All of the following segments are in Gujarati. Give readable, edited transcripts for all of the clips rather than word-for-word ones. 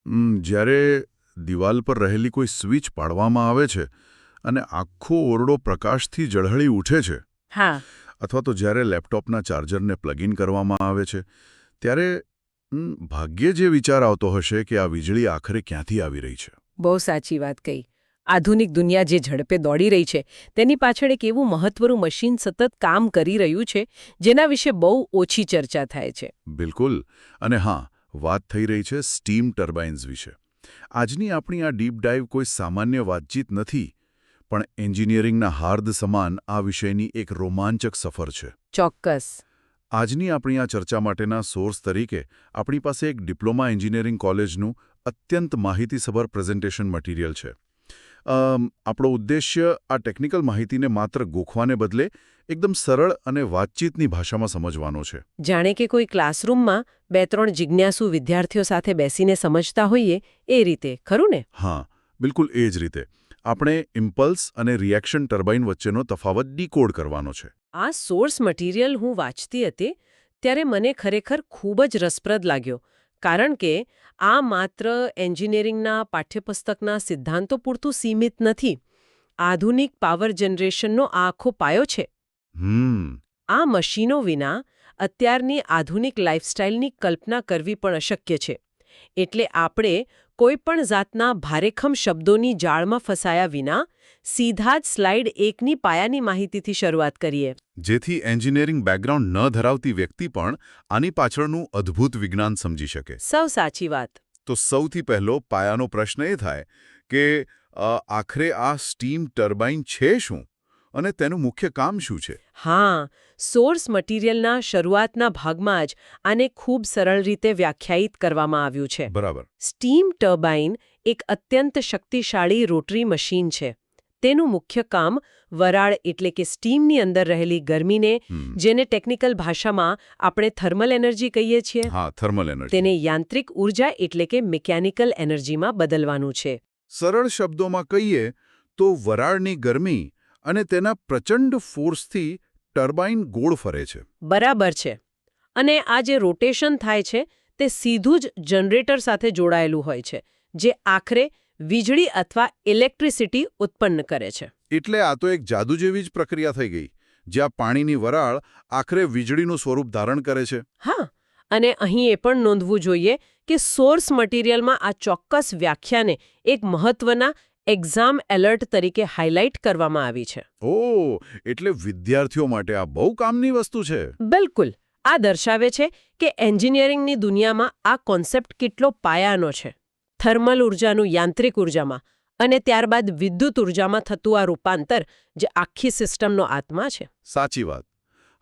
જ્યારે દિવાલ પર રહેલી કોઈ સ્વિચ પાડવામાં આવે છે અને આખો ઓરડો પ્રકાશથી ઝળહળી ઉઠે છે, હા, અથવા તો જ્યારે લેપટોપના ચાર્જરને પ્લગ ઇન કરવામાં આવે છે, ત્યારે ભાગ્યે જે વિચાર આવતો હશે કે આ વીજળી આખરે ક્યાંથી આવી રહી છે. બહુ સાચી વાત કહી. આધુનિક દુનિયા જે ઝડપે દોડી રહી છે તેની પાછળ એક એવું મહત્વનું મશીન સતત કામ કરી રહ્યું છે જેના વિશે બહુ ઓછી ચર્ચા થાય છે. બિલકુલ. અને હા, વાત થઈ રહી છે સ્ટીમ ટર્બાઇન્સ વિશે. આજની આપણી આ ડીપ ડાઇવ કોઈ સામાન્ય વાતચીત નથી, પણ એન્જિનિયરિંગના હાર્દ સમાન આ વિષયની એક રોમાંચક સફર છે. ચોક્કસ. આજની આપણી આ ચર્ચા માટેના સોર્સ તરીકે આપણી પાસે એક ડિપ્લોમા એન્જિનિયરિંગ કોલેજનું અત્યંત માહિતીસભર પ્રેઝન્ટેશન મટીરિયલ છે. આપણો ઉદ્દેશ્ય આ ટેકનિકલ માહિતીને માત્ર ગોખવાને બદલે એકદમ સરળ અને વાતચીતની ભાષામાં સમજવાનો છે. જાણે કે કોઈ ક્લાસરૂમમાં 2-3 જિજ્ઞાસુ વિદ્યાર્થીઓ સાથે બેસીને સમજતા હોઈએ એ રીતે, ખરું ને? હા, બિલકુલ એ જ રીતે. આપણે ઇમ્પલ્સ અને રિએક્શન ટર્બાઇન વચ્ચેનો તફાવત ડીકોડ કરવાનો છે. આ સોર્સ મટીરિયલ હું વાંચતી હતી ત્યારે મને ખરેખર ખૂબ જ રસપ્રદ લાગ્યો, કારણ કે આ માત્ર એન્જિનિયરિંગના પાઠ્યપુસ્તકના સિદ્ધાંતો પૂરતું સીમિત નથી. આધુનિક પાવર જનરેશનનો આ આખો પાયો છે. આ મશીનો વિના અત્યારની આધુનિક લાઇફસ્ટાઇલની કલ્પના કરવી પણ અશક્ય છે. એટલે આપણે કોઈ પણ જાતના ભારેખમ શબ્દોની જાળમાં ફસાયા વિના સીધા જ સ્લાઇડ 1ની પાયાની માહિતીથી શરૂઆત કરીએ. જેથી એન્જિનિયરિંગ બેકગ્રાઉન્ડ ન ધરાવતી વ્યક્તિ પણ આની પાછળનું અદ્ભુત વિજ્ઞાન સમજી શકે. સૌ સાચી વાત. તો સૌથી પહેલો પાયાનો પ્રશ્ન એ થાય કે આખરે આ સ્ટીમ ટર્બાઇન છે શું અને તેનું મુખ્ય કામ શું છે? હા, સોર્સ મટીરિયલના શરૂઆતના ભાગમાં જ આને ખૂબ સરળ રીતે વ્યાખ્યાયિત કરવામાં આવ્યું છે. બરાબર. સ્ટીમ ટર્બાઇન એક અત્યંત શક્તિશાળી રોટરી મશીન છે. તેનું મુખ્ય કામ વરાળ એટલે કે સ્ટીમની અંદર રહેલી ગરમીને, જેને ટેકનિકલ ભાષામાં આપણે થર્મલ એનર્જી કહીએ છીએ, હા, થર્મલ એનર્જી, તેને યાંત્રિક ઉર્જા એટલે કે મિકેનિકલ એનર્જીમાં બદલવાનું છે. સરળ શબ્દોમાં કહીએ તો વરાળની ગરમી અને તેના પ્રચંડ ફોર્સથી ટર્બાઇન ગોળ ફરે છે. બરાબર છે. અને આ જે રોટેશન થાય છે તે સીધું જ જનરેટર સાથે જોડાયેલું હોય છે, જે આખરે વીજળી અથવા ઇલેક્ટ્રિસિટી ઉત્પન્ન કરે છે. એટલે આ તો એક જાદુ જેવી જ પ્રક્રિયા થઈ ગઈ, જ્યાં પાણીની વરાળ આખરે વીજળીનું સ્વરૂપ ધારણ કરે છે. હા, અને અહીં એ પણ નોંધવું જોઈએ કે સોર્સ મટીરિયલમાં આ ચોક્કસ વ્યાખ્યાને એક મહત્વના એક્ઝામ એલર્ટ તરીકે હાઇલાઇટ કરવામાં આવી છે. ઓહ, એટલે વિદ્યાર્થીઓ માટે આ બહુ કામની વસ્તુ છે. બિલકુલ. આ દર્શાવે છે કે એન્જિનિયરિંગની દુનિયામાં આ કોન્સેપ્ટ કેટલો પાયાનો છે. થર્મલ ઉર્જાનું યાંત્રિક ઉર્જામાં અને ત્યારબાદ વિદ્યુત ઉર્જામાં થતું આ રૂપાંતર જે આખી સિસ્ટમનો આત્મા છે. સાચી વાત.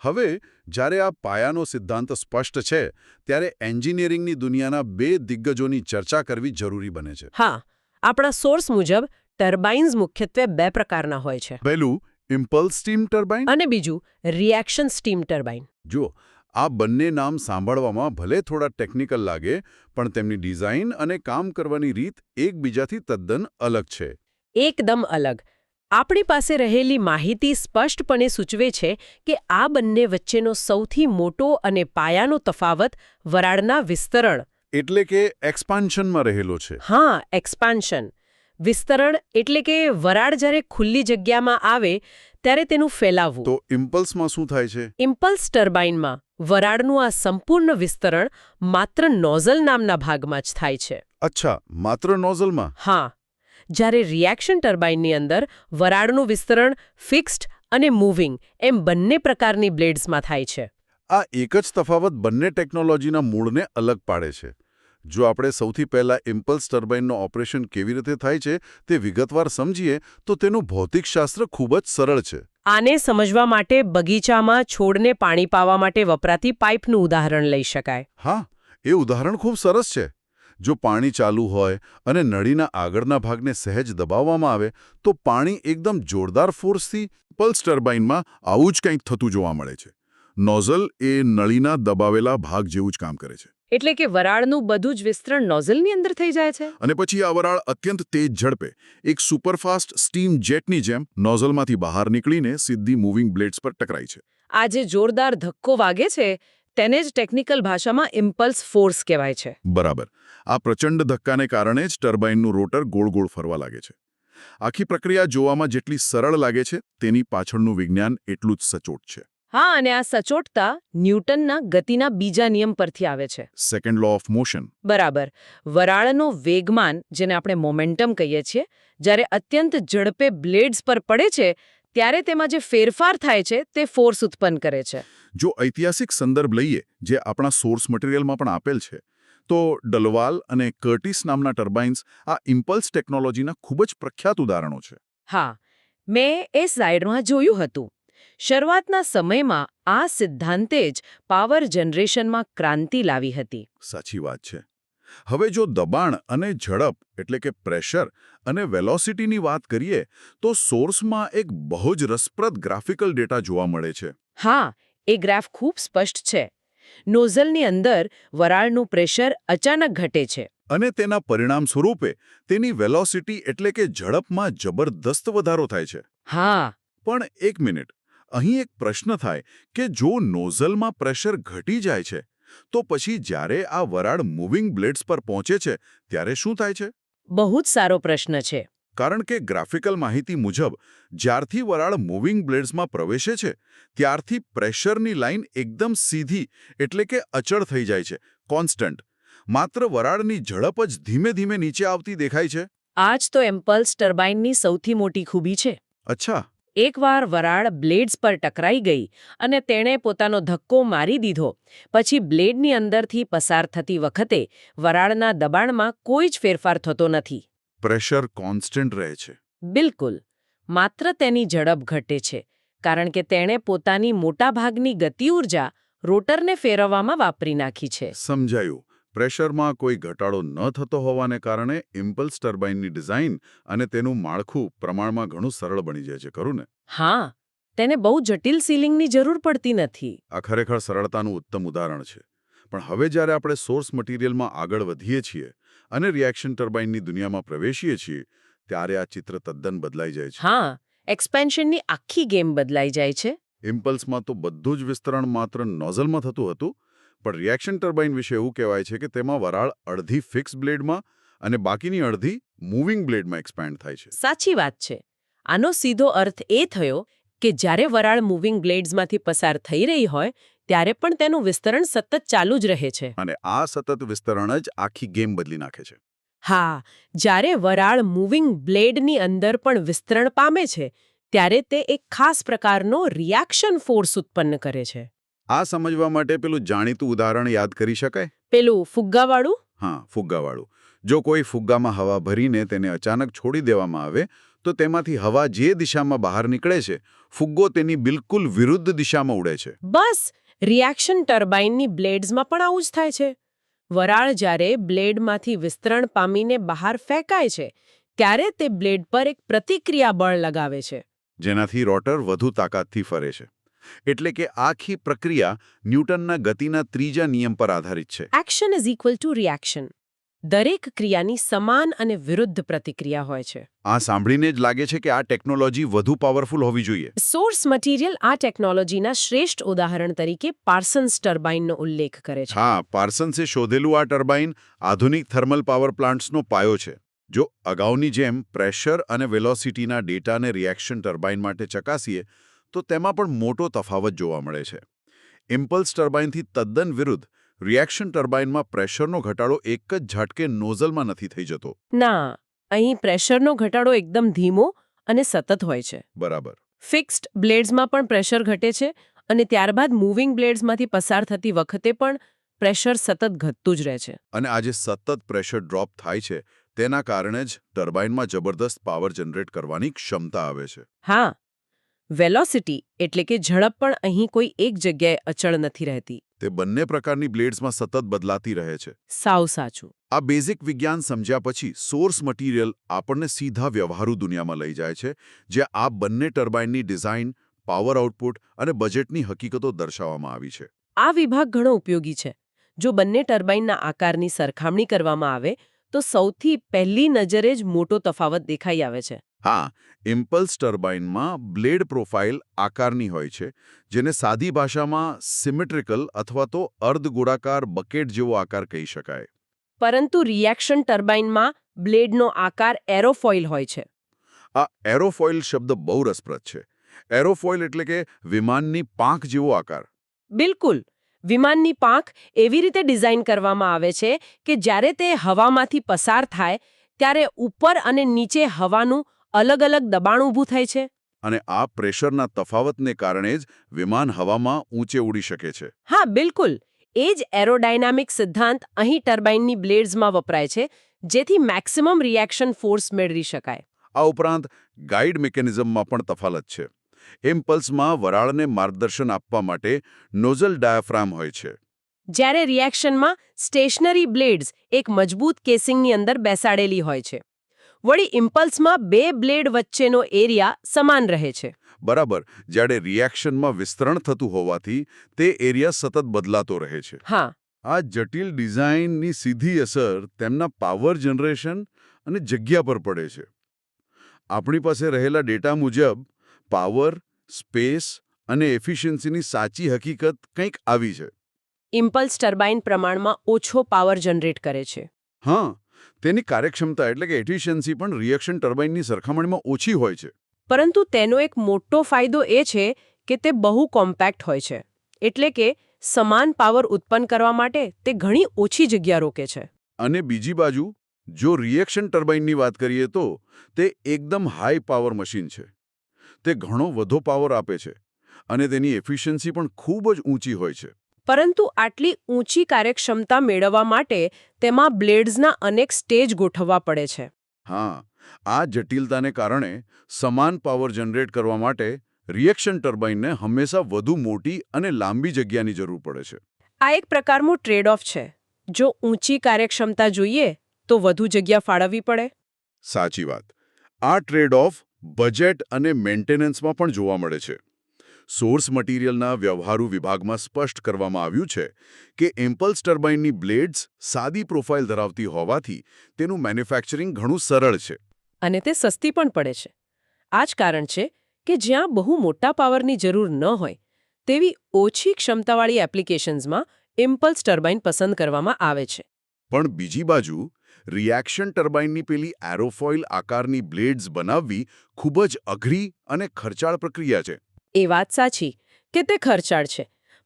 હવે જ્યારે આ પાયાનો સિદ્ધાંત સ્પષ્ટ છે, ત્યારે એન્જિનિયરિંગની દુનિયાના 2 દિગ્ગજોની ચર્ચા કરવી જરૂરી બને છે. હા, આપણા સોર્સ મુજબ ટર્બાઇન્સ મુખ્યત્વે 2 પ્રકારના હોય છે. પહેલું ઇમ્પલ્સ સ્ટીમ ટર્બાઇન અને બીજું રિએક્શન સ્ટીમ ટર્બાઇન. જો આ બંને નામ સાંભળવામાં ભલે થોડા ટેકનિકલ લાગે, પણ તેમની ડિઝાઇન અને કામ કરવાની રીત એકબીજાથી તદ્દન અલગ છે. એકદમ અલગ. આપણી પાસે રહેલી માહિતી સ્પષ્ટપણે સૂચવે છે કે આ બંને વચ્ચેનો સૌથી મોટો અને પાયાનો તફાવત વરાળના વિસ્તરણ એટલે કે એક્સપાન્શનમાં રહેલો છે. હા, એક્સપાન્શન. વિસ્તરણ એટલે કે વરાળ જ્યારે ખુલ્લી જગ્યામાં આવે ત્યારે તેનું ફેલાવવું. તો ઇમ્પલ્સમાં શું થાય છે? ઇમ્પલ્સ ટર્બાઇનમાં વરાળનું આ સંપૂર્ણ વિસ્તરણ માત્ર નોઝલ નામના ભાગમાં જ થાય છે. અચ્છા, માત્ર નોઝલમાં? હા. જ્યારે રિએક્શન ટર્બાઇનની અંદર વરાળનું વિસ્તરણ ફિક્સ્ડ અને મૂવિંગ એમ બંને પ્રકારની બ્લેડ્સમાં થાય છે. આ એક જ તફાવત બંને ટેકનોલોજીના મૂળને અલગ પાડે છે. જો આપણે સૌથી પહેલા ઇમ્પલ્સ ટર્બાઇનનો ઓપરેશન કેવી રીતે થાય છે તે વિગતવાર સમજીએ તો તેનું ભૌતિકશાસ્ત્ર ખૂબ જ સરળ છે. આને સમજવા માટે બગીચામાં છોડને પાણી પાવા માટે વપરાતી પાઇપનું ઉદાહરણ લઈ શકાય. હા, એ ઉદાહરણ ખૂબ સરસ છે. જો પાણી ચાલુ હોય અને નળીના આગળના ભાગને સહેજ દબાવવામાં આવે તો પાણી એકદમ જોરદાર ફોર્સથી ઇમ્પલ્સ ટર્બાઇનમાં આવું જ કંઈક થતું જોવા મળે છે. નોઝલ એ નળીના દબાવેલા ભાગ જેવું જ કામ કરે છે. એટલે કે વરાળનું બધું જ વિસ્તરણ નોઝલની અંદર થઈ જાય છે. અને પછી આ વરાળ અત્યંત તેજ ઝડપે એક સુપરફાસ્ટ સ્ટીમ જેટની જેમ નોઝલમાંથી બહાર નીકળીને સીધી મૂવિંગ બ્લેડ્સ પર ટકરાય છે. આ જે જોરદાર ધક્કો વાગે છે તેને જ ટેકનિકલ ભાષામાં ઇમ્પલ્સ ફોર્સ કહેવાય છે. બરાબર. આ પ્રચંડ ધક્કાને કારણે જ ટર્બાઇનનું રોટર ગોળ ગોળ ફરવા લાગે છે. આખી પ્રક્રિયા જોવામાં જેટલી સરળ લાગે છે તેની પાછળનું વિજ્ઞાન એટલું જ સચોટ છે. હા, અને આ સચોટતા ન્યૂટનના ગતિના બીજા નિયમ પરથી આવે છે. Second law of motion. બરાબર. વરાળનો વેગમાન, જેને આપણે મોમેન્ટમ કહીએ છીએ, જ્યારે અત્યંત ઝડપે બ્લેડ્સ પર પડે છે ત્યારે તેમાં જે ફેરફાર થાય છે તે ફોર્સ ઉત્પન્ન કરે છે. જો ઐતિહાસિક સંદર્ભ લઈએ જે આપણા સોર્સ મટીરિયલમાં પણ આપેલ છે, તો ડલવાલ અને કર્ટિસ નામના ટર્બાઇન્સ આ ઇમ્પલ્સ ટેકનોલોજીના ખૂબ જ પ્રખ્યાત ઉદાહરણો છે. હા, મેં એ સ્લાઇડમાં જોયું હતું. શરૂઆતના સમયમાં આ સિદ્ધાંતે જ પાવર જનરેશનમાં ક્રાંતિ લાવી હતી. સાચી વાત છે. હવે જો દબાણ અને ઝડપ એટલે કે પ્રેશર અને વેલોસિટીની વાત કરીએ તો સોર્સમાં એક બહુ જ રસપ્રદ ગ્રાફિકલ ડેટા જોવા મળે છે. હા, એ ગ્રાફ ખૂબ સ્પષ્ટ છે. નોઝલની અંદર વરાળનું પ્રેશર અચાનક ઘટે છે. અને તેના પરિણામ સ્વરૂપે તેની વેલોસિટી એટલે કે ઝડપમાં જબરદસ્ત વધારો થાય છે. હા. પણ એક મિનિટ, અહીં એક પ્રશ્ન થાય કે જો નોઝલમાં પ્રેશર ઘટી જાય છે તો પછી જ્યારે આ વરાળ મૂવિંગ બ્લેડ્સ પર પહોંચે છે ત્યારે શું થાય છે? બહુ જ સારો પ્રશ્ન છે. કારણ કે ગ્રાફિકલ માહિતી મુજબ જ્યારથી વરાળ મૂવિંગ બ્લેડ્સમાં પ્રવેશે છે ત્યારથી પ્રેશરની લાઇન એકદમ સીધી એટલે કે અચળ થઈ જાય છે, કોન્સ્ટન્ટ. માત્ર વરાળની ઝડપ જ ધીમે ધીમે નીચે આવતી દેખાય છે. આ જ તો ઇમ્પલ્સ ટર્બાઇનની સૌથી મોટી ખૂબી છે. અચ્છા. એકવાર વરાળ બ્લેડ્સ પર ટકરાઈ ગઈ અને તેણે પોતાનો ધક્કો મારી દીધો, પછી બ્લેડની અંદરથી પસાર થતી વખતે વરાળના દબાણમાં કોઈ જ ફેરફાર થતો નથી. પ્રેશર કોન્સ્ટન્ટ રહે છે. બિલકુલ. માત્ર તેની ઝડપ ઘટે છે, કારણ કે તેણે પોતાની મોટાભાગની ગતિ ઊર્જા રોટરને ફેરવવામાં વાપરી નાખી છે. સમજાયું. પ્રેશરમાં કોઈ ઘટાડો ન થતો હોવાને કારણે ઇમ્પલ્સ ટર્બાઇનની ડિઝાઇન અને તેનું માળખું પ્રમાણમાં ઘણું સરળ બની જાય છે, ખરું ને? હા, તેને બહુ જટિલ સીલિંગની જરૂર પડતી નથી. આ ખરેખર સરળતાનું ઉત્તમ ઉદાહરણ છે. પણ હવે જ્યારે આપણે સોર્સ મટીરિયલમાં આગળ વધીએ છીએ અને રિએક્શન ટર્બાઇનની દુનિયામાં પ્રવેશીએ છીએ ત્યારે આ ચિત્ર તદ્દન બદલાઈ જાય છે. હા, એક્સપેન્શનની આખી ગેમ બદલાઈ જાય છે. ઇમ્પલ્સમાં તો બધું જ વિસ્તરણ માત્ર નોઝલમાં થતું હતું, પણ રિએક્શન ટર્બાઇન વિશે એવું કહેવાય છે કે તેમાં વરાળ અડધી ફિક્સ બ્લેડમાં અને બાકીની અડધી મૂવિંગ બ્લેડમાં એક્સપેન્ડ થાય છે. સાચી વાત છે. આનો સીધો અર્થ એ થયો કે જ્યારે વરાળ મૂવિંગ બ્લેડ્સમાંથી પસાર થઈ રહી હોય ત્યારે પણ તેનું વિસ્તરણ સતત ચાલુ જ રહે છે. અને આ સતત વિસ્તરણ જ આખી ગેમ બદલી નાખે છે. હા, જ્યારે વરાળ મૂવિંગ બ્લેડની અંદર પણ વિસ્તરણ પામે છે ત્યારે તે એક ખાસ પ્રકારનો રિએક્શન ફોર્સ ઉત્પન્ન કરે છે. આ સમજવા માટે પેલું જાણીતું ઉદાહરણ યાદ કરી શકાય? પેલું ફુગ્ગાવાળું? હા, ફુગ્ગાવાળું. જો કોઈ ફુગ્ગામાં હવા ભરીને તેને અચાનક છોડી દેવામાં આવે તો તેમાંથી હવા જે દિશામાં બહાર નીકળે છે ફુગ્ગો તેની બિલકુલ વિરુદ્ધ દિશામાં ઉડે છે. બસ, રિએક્શન ટર્બાઇનની બ્લેડ્સમાં પણ આવું જ થાય છે. વરાળ જ્યારે બ્લેડમાંથી વિસ્તરણ પામીને બહાર ફેંકાય છે ત્યારે તે બ્લેડ પર એક પ્રતિક્રિયા બળ લગાવે છે. જેનાથી રોટર વધુ તાકાતથી ફરે છે. એટલે કે આખી પ્રક્રિયા ન્યૂટનના ગતિના ત્રીજા નિયમ પર આધારિત છે. Action is equal to reaction. દરેક ક્રિયાની સમાન અને વિરુદ્ધ પ્રતિક્રિયા હોય છે. આ સાંભળીને જ લાગે છે કે આ ટેકનોલોજી વધુ પાવરફુલ હોવી જોઈએ. સોર્સ મટીરિયલ આ ટેકનોલોજીના શ્રેષ્ઠ ઉદાહરણ તરીકે પાર્સન્સ ટર્બાઇનનો ઉલ્લેખ કરે છે. હા, પાર્સન્સે શોધેલું આ ટર્બાઇન આધુનિક થર્મલ પાવર પ્લાન્ટ્સનો પાયો છે. જો અગાઉની જેમ પ્રેશર અને વેલોસિટીના ડેટાને રિએક્શન ટર્બાઇન માટે ચકાસીએ તો તેમાં પણ મોટો તફાવત જોવા મળે છે. ઇમ્પલ્સ ટર્બાઇનથી તદ્દન વિરુદ્ધ રિએક્શન ટર્બાઇનમાં પ્રેશરનો ઘટાડો એક જ ઝાટકે નોઝલમાં નથી થઈ જતો. ના, અહીં પ્રેશરનો ઘટાડો એકદમ ધીમો અને સતત હોય છે. બરાબર. ફિક્સ્ડ બ્લેડ્સમાં પણ પ્રેશર ઘટે છે અને ત્યારબાદ મૂવિંગ બ્લેડ્સમાંથી પસાર થતી વખતે પણ પ્રેશર સતત ઘટતું જ રહે છે. અને આ જે સતત પ્રેશર ડ્રોપ થાય છે તેના કારણે જ ટર્બાઇનમાં જબરદસ્ત પાવર જનરેટ કરવાની ક્ષમતા આવે છે. હા, વેલોસિટી એટલે કે ઝડપ પણ અહીં કોઈ એક જગ્યાએ અચળ નથી રહેતી. તે બંને પ્રકારની બ્લેડ્સમાં સતત બદલાતી રહે છે. સાવ સાચું. આ બેઝિક વિજ્ઞાન સમજ્યા પછી સોર્સ મટીરિયલ આપણને સીધા વ્યવહારુ દુનિયામાં લઈ જાય છે, જ્યાં આ બંને ટર્બાઇનની ડિઝાઇન, પાવર આઉટપુટ અને બજેટની હકીકતો દર્શાવવામાં આવી છે. આ વિભાગ ઘણો ઉપયોગી છે. જો બંને ટર્બાઇનના આકારની સરખામણી કરવામાં આવે તો સૌથી પહેલી નજરે જ મોટો તફાવત દેખાઈ આવે છે. હા, ઇમ્પલ્સ ટર્બાઇનમાં બ્લેડ પ્રોફાઇલ આકારની હોય છે, જેને સાદી ભાષામાં સિમેટ્રિકલ અથવા તો અર્ધગોળાકાર બકેટ જેવો આકાર કહી શકાય. પરંતુ રિએક્શન ટર્બાઇનમાં બ્લેડનો આકાર એરોફોઇલ હોય છે. આ એરોફોઇલ શબ્દ બહુ રસપ્રદ છે. એરોફોઇલ એટલે કે વિમાનની પાંખ જેવો આકાર. બિલકુલ. વિમાનની પાંખ એવી રીતે ડિઝાઇન કરવામાં આવે છે કે જ્યારે તે હવામાંથી પસાર થાય ત્યારે ઉપર અને નીચે હવાનું અલગ અલગ દબાણ ઊભું થાય છે. અને આ પ્રેશરના તફાવતને કારણે જ વિમાન હવામાં ઊંચે ઉડી શકે છે. હા, બિલકુલ. એ જ એરોડાયનામિક સિદ્ધાંત અહીં ટર્બાઇનની બ્લેડ્સમાં વપરાય છે, જેથી મેક્સિમમ રિએક્શન ફોર્સ મેળવી શકાય. આ ઉપરાંત ગાઇડ મિકેનિઝમમાં પણ તફાવત છે. ઇમ્પલ્સમાં વરાળને માર્ગદર્શન આપવા માટે નોઝલ ડાયાફ્રામ હોય છે. જ્યારે રિએક્શનમાં સ્ટેશનરી બ્લેડ્સ એક મજબૂત કેસિંગની અંદર બેસાડેલી હોય છે. વળી ઇમ્પલ્સમાં બે બ્લેડ વચ્ચેનો એરિયા સમાન રહે છે. બરાબર. જ્યારે રિએક્શનમાં વિસ્તરણ થતું હોવાથી તે એરિયા સતત બદલાતો રહે છે. હા, આ જટિલ ડિઝાઇનની સીધી અસર તેમના પાવર જનરેશન અને જગ્યા પર પડે છે. આપણી પાસે રહેલા ડેટા મુજબ પાવર, સ્પેસ અને એફિશિયન્સીની સાચી હકીકત કંઈક આવી છે. ઇમ્પલ્સ ટર્બાઇન પ્રમાણમાં ઓછો પાવર જનરેટ કરે છે. હા, તેની કાર્યક્ષમતા એટલે કે એફિશિયન્સી પણ રિએક્શન ટર્બાઇનની સરખામણીમાં ઓછી હોય છે. પરંતુ તેનો એક મોટો ફાયદો એ છે કે તે બહુ કોમ્પેક્ટ હોય છે. એટલે કે સમાન પાવર ઉત્પન્ન કરવા માટે તે ઘણી ઓછી જગ્યા રોકે છે. અને બીજી બાજુ જો રિએક્શન ટર્બાઇનની વાત કરીએ તો તે એકદમ હાઈ પાવર મશીન છે. તે ઘણો વધુ પાવર આપે છે અને તેની એફિશિયન્સી પણ ખૂબ જ ઊંચી હોય છે. પરંતુ આટલી ઊંચી કાર્યક્ષમતા મેળવવા માટે તેમાં બ્લેડ્સના અનેક સ્ટેજ ગોઠવવા પડે છે. હા, આ જટિલતાને કારણે સમાન પાવર જનરેટ કરવા માટે રિએક્શન ટર્બાઇનને હંમેશા વધુ મોટી અને લાંબી જગ્યાની જરૂર પડે છે. આ એક પ્રકારનું ટ્રેડ ઓફ છે. જો ઊંચી કાર્યક્ષમતા જોઈએ તો વધુ જગ્યા ફાળવવી પડે. સાચી વાત. આ ટ્રેડ ઓફ બજેટ અને મેન્ટેનન્સમાં પણ જોવા મળે છે. સોર્સ મટીરિયલના વ્યવહારુ વિભાગમાં સ્પષ્ટ કરવામાં આવ્યું છે કે ઇમ્પલ્સ ટર્બાઇનની બ્લેડ્સ સાદી પ્રોફાઇલ ધરાવતી હોવાથી તેનું મેન્યુફેક્ચરિંગ ઘણું સરળ છે. અને તે સસ્તી પણ પડે છે. આ જ કારણ છે કે જ્યાં બહુ મોટા પાવરની જરૂર ન હોય તેવી ઓછી ક્ષમતાવાળી એપ્લિકેશન્સમાં ઇમ્પલ્સ ટર્બાઇન પસંદ કરવામાં આવે છે. પણ બીજી બાજુ રિએક્શન ટર્બાઇનની પેલી એરોફોઇલ આકારની બ્લેડ્સ બનાવવી ખૂબ જ અઘરી અને ખર્ચાળ પ્રક્રિયા છે. એ વાત સાચી કે તે ખર્ચાળ છે,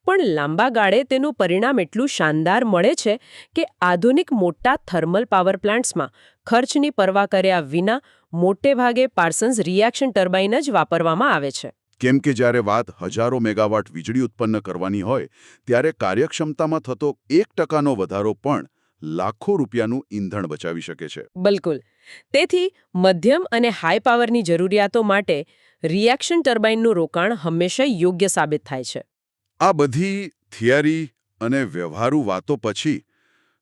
પણ લાંબા ગાળે તેનું પરિણામ એટલું શાનદાર મળે છે કે આધુનિક મોટા થર્મલ પાવર પ્લાન્ટ્સમાં ખર્ચની પરવા કર્યા વિના મોટે ભાગે પાર્સન્સ રિએક્શન ટર્બાઇન જ વાપરવામાં આવે છે. કેમ કે જ્યારે વાત હજારો મેગાવાટ વીજળી ઉત્પન્ન કરવાની હોય ત્યારે કાર્યક્ષમતામાં થતો 1%નો વધારો પણ લાખો રૂપિયાનું ઈંધણ બચાવી શકે છે. બિલકુલ. તેથી મધ્યમ અને હાઈ પાવરની જરૂરિયાતો માટે રિએક્શન ટર્બાઇનનું રોકાણ હંમેશા યોગ્ય સાબિત થાય છે. આ બધી થિયરી અને વ્યવહારુ વાતો પછી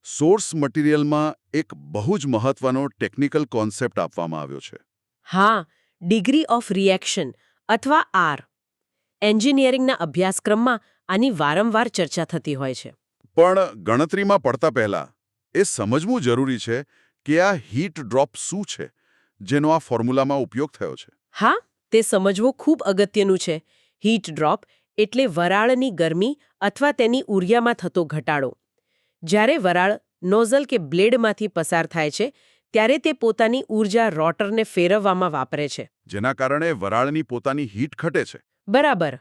સોર્સ મટીરિયલમાં એક બહુ જ મહત્વનો ટેકનિકલ કોન્સેપ્ટ આપવામાં આવ્યો છે. હા, ડિગ્રી ઓફ રિએક્શન અથવા આર. એન્જિનિયરિંગના અભ્યાસક્રમમાં આની વારંવાર ચર્ચા થતી હોય છે. પણ ગણતરીમાં પડતા પહેલા એ સમજવું જરૂરી છે કે આ હીટ ડ્રોપ શું છે જેનો આ ફોર્મ્યુલામાં ઉપયોગ થયો છે. હા, તે સમજવું ખૂબ અગત્યનું છે. હીટ ડ્રોપ એટલે વરાળની ગરમી અથવા તેની ઉર્જામાં થતો ઘટાડો. જ્યારે વરાળ નોઝલ કે બ્લેડમાંથી પસાર થાય છે ત્યારે તે પોતાની ઉર્જા રોટરને ફેરવવામાં વાપરે છે. જેના કારણે વરાળની પોતાની હીટ ઘટે છે. બરાબર.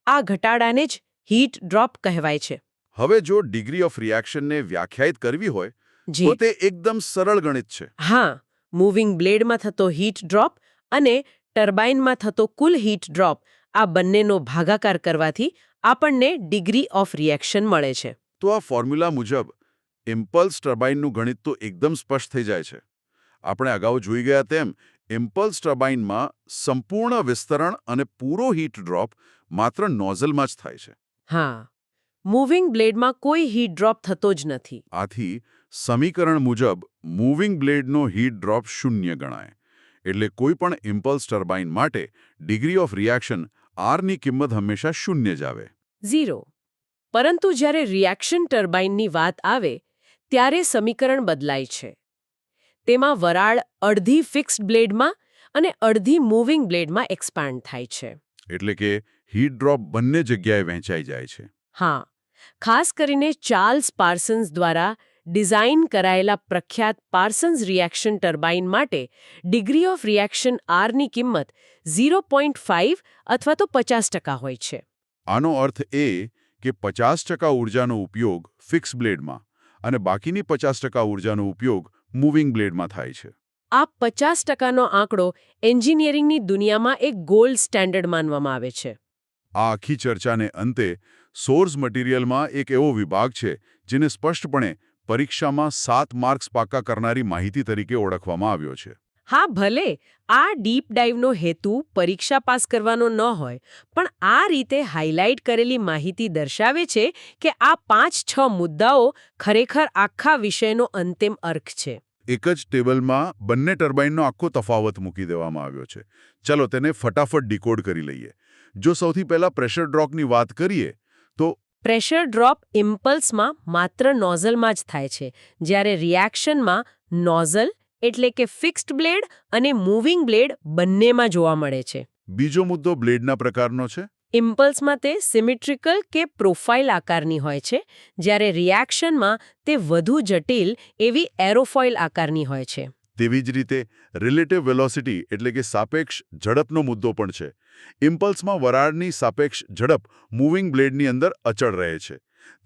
આ ઘટાડાને જ હીટ ડ્રોપ કહેવાય છે. હવે જો ડિગ્રી ઓફ રિએક્શનને વ્યાખ્યાયિત કરવી હોય તો તે એકદમ સરળ ગણિત છે. હા, મૂવિંગ બ્લેડમાં થતો હીટ ડ્રોપ અને ટર્બાઇનમાં થતો કુલ હીટ ડ્રોપ આ બંનેનો ભાગાકાર કરવાથી આપણને ડિગ્રી ઓફ રિએક્શન મળે છે. તો આ ફોર્મ્યુલા મુજબ ઇમ્પલ્સ ટર્બાઇનનું ગણિત તો એકદમ સ્પષ્ટ થઈ જાય છે. આપણે અગાઉ જોઈ ગયા તેમ ઇમ્પલ્સ ટર્બાઇનમાં સંપૂર્ણ વિસ્તરણ અને પૂરો હીટ ડ્રોપ માત્ર નોઝલમાં જ થાય છે. હા, મૂવિંગ બ્લેડમાં કોઈ હીટ ડ્રોપ થતો જ નથી. આથી સમીકરણ મુજબ મૂવિંગ બ્લેડનો હીટ ડ્રોપ 0 ગણાય. એટલે કોઈ પણ ઇમ્પલ્સ ટર્બાઇન માટે ડિગ્રી ઓફ રિએક્શન આરની કિંમત હંમેશા 0 જ આવે. 0. પરંતુ જ્યારે રિએક્શન ટર્બાઇનની વાત આવે ત્યારે સમીકરણ બદલાય છે. તેમાં વરાળ અડધી ફિક્સ્ડ બ્લેડમાં અને અડધી મૂવિંગ બ્લેડમાં એક્સપાન્ડ થાય છે. એટલે કે હીટ ડ્રોપ બંને જગ્યાએ વહેંચાઈ જાય છે. હા, ખાસ કરીને ચાર્લ્સ પાર્સન્સ દ્વારા ડિઝાઇન કરાયેલા પ્રખ્યાત પાર્સન્સ રિએક્શન ટર્બાઇન માટે ડિગ્રી ઓફ રિએક્શન આરની કિંમત 0.5 અથવા તો 50% હોય છે. આનો અર્થ એ કે 50% ઊર્જાનો ઉપયોગ ફિક્સ બ્લેડમાં અને બાકીની 50% ઊર્જાનો ઉપયોગ મૂવિંગ બ્લેડમાં થાય છે. આ 50%નો આંકડો એન્જિનિયરિંગની દુનિયામાં એક ગોલ્ડ સ્ટેન્ડર્ડ માનવામાં આવે છે. આ આખી ચર્ચાને અંતે સોર્સ મટીરિયલમાં એક એવો વિભાગ છે જેને સ્પષ્ટપણે પરીક્ષામાં 7 માર્ક્સ પાકા કરનારી માહિતી તરીકે ઓળખવામાં આવ્યો છે. હા, ભલે આ ડીપ ડાઇવનો હેતુ પરીક્ષા પાસ કરવાનો ન હોય, પણ આ રીતે હાઇલાઇટ કરેલી માહિતી દર્શાવે છે કે આ 5-6 મુદ્દાઓ ખરેખર આખા વિષયનો અંતિમ અર્ક છે. એક જ ટેબલમાં બંને ટર્બાઇનનો આખો તફાવત મૂકી દેવામાં આવ્યો છે. ચલો તેને ફટાફટ ડિકોડ કરી લઈએ. જો સૌથી પહેલા પ્રેશર ડ્રોપની વાત કરીએ તો પ્રેશર ડ્રોપ ઇમ્પલ્સમાં માત્ર નોઝલમાં જ થાય છે, જ્યારે રિએક્શનમાં નોઝલ એટલે કે ફિક્સ્ડ બ્લેડ અને મૂવિંગ બ્લેડ બંનેમાં જોવા મળે છે. બીજો મુદ્દો બ્લેડના પ્રકારનો છે. ઇમ્પલ્સમાં તે સિમેટ્રિકલ કે પ્રોફાઇલ આકારની હોય છે, જ્યારે રિએક્શનમાં તે વધુ જટિલ એવી એરોફોઇલ આકારની હોય છે. તેવી જ રીતે રિલેટિવ વેલોસિટી એટલે કે સાપેક્ષ ઝડપનો મુદ્દો પણ છે. ઇમ્પલ્સમાં વરાળની સાપેક્ષ ઝડપ મૂવિંગ બ્લેડની અંદર અચળ રહે છે.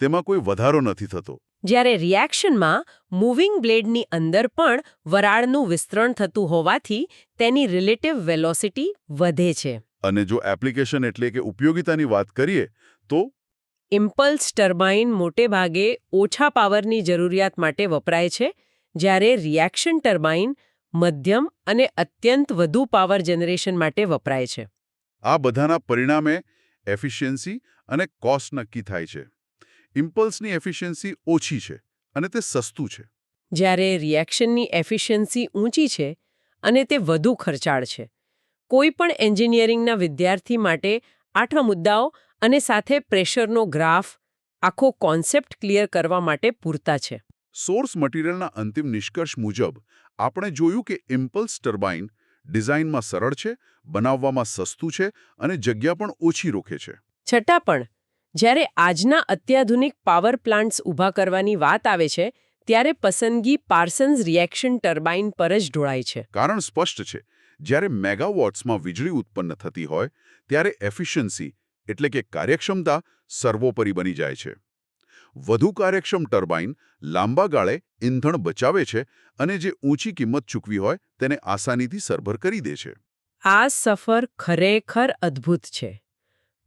તેમાં કોઈ વધારો નથી થતો. જ્યારે રિએક્શનમાં મૂવિંગ બ્લેડની અંદર પણ વરાળનું વિસ્તરણ થતું હોવાથી તેની રિલેટિવ વેલોસિટી વધે છે. અને જો એપ્લિકેશન એટલે કે ઉપયોગિતાની વાત કરીએ તો ઇમ્પલ્સ ટર્બાઇન મોટેભાગે ઓછા પાવરની જરૂરિયાત માટે વપરાય છે, જ્યારે રિએક્શન ટર્બાઇન મધ્યમ અને અત્યંત વધુ પાવર જનરેશન માટે વપરાય છે. આ બધાના પરિણામે એફિશિયન્સી અને કોસ્ટ નક્કી થાય છે. ઇમ્પલ્સની એફિશિયન્સી ઓછી છે અને તે સસ્તું છે. જ્યારે રિએક્શનની એફિશિયન્સી ઊંચી છે અને તે વધુ ખર્ચાળ છે. કોઈ પણ એન્જિનિયરિંગના વિદ્યાર્થી માટે 8 મુદ્દાઓ અને સાથે પ્રેશરનો ગ્રાફ આખો કોન્સેપ્ટ ક્લિયર કરવા માટે પૂરતા છે. સોર્સ મટીરિયલના અંતિમ નિષ્કર્ષ મુજબ આપણે જોયું કે ઇમ્પલ્સ ટર્બાઇન ડિઝાઇનમાં સરળ છે, બનાવવામાં સસ્તું છે અને જગ્યા પણ ઓછી રોકે છે. છતાં પણ જ્યારે આજના અત્યાધુનિક પાવર પ્લાન્ટ્સ ઊભા કરવાની વાત આવે છે, ત્યારે પસંદગી પાર્સન્સ રિએક્શન ટર્બાઇન પર જ ઢોળાય છે. કારણ સ્પષ્ટ છે. જ્યારે મેગાવોટ્સમાં વીજળી ઉત્પન્ન થતી હોય ત્યારે એફિશિયન્સી એટલે કે કાર્યક્ષમતા સર્વોપરી બની જાય છે. વધુ કાર્યક્ષમ ટર્બાઇન લાંબા ગાળે ઇંધણ બચાવે છે અને જે ઊંચી કિંમત ચૂકવી હોય તેને આસાનીથી સરભર કરી દે છે. આ સફર ખરેખર અદ્ભુત છે.